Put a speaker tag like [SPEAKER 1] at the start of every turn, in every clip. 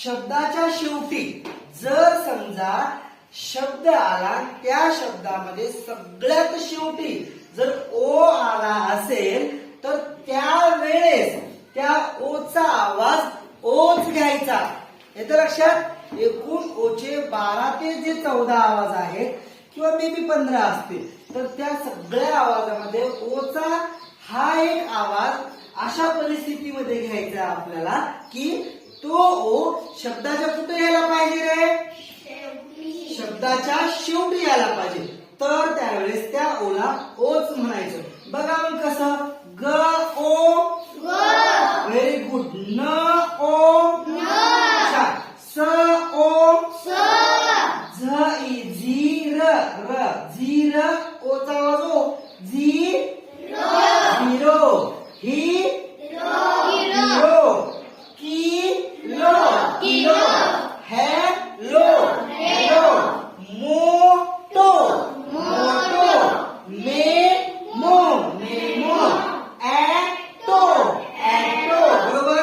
[SPEAKER 1] शब्दाच्या शेवटी जर समजा शब्द आला, त्या शब्दामध्ये सगळ्यात शेवटी जर ओ आला असेल तर त्यावेळेस त्या ओचा आवाज ओच घ्यायचा. येतं लक्षात? एकूण ओचे 12 ते जे 14 आवाज आहेत किंवा मे बी 15 असतील, तर त्या सगळ्या आवाजामध्ये ओचा हा एक आवाज अशा परिस्थितीमध्ये घ्यायचा आपल्याला की तो ओ शब्दाच्या कुठे यायला पाहिजे रे? शब्दाच्या शेवटी यायला पाहिजे. तर त्यावेळेस त्या ओला ओच म्हणायचं. बघा मग कसं? ग ओ, व्हेरी गुड. न ओ, छान. स ओ, झ ई झी र, झी र ओचा आवाज ओ, झी झिरो. ही hero. Kilo, hello, motto, memo, auto, बरोबर.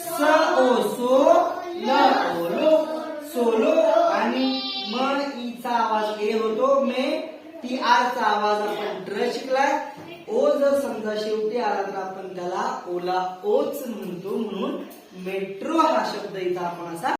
[SPEAKER 1] स ओ सो, ल ओ लो, सोलो. आणि म ईचा आवाज ए होतो मे. टी आर चा आवाज आपण ड्र शिकलाय. ओ जर समजा शेवटी आला तर आपण त्याला ओला ओच म्हणतो. म्हणून मेट्रो हा शब्द इथं आपण असा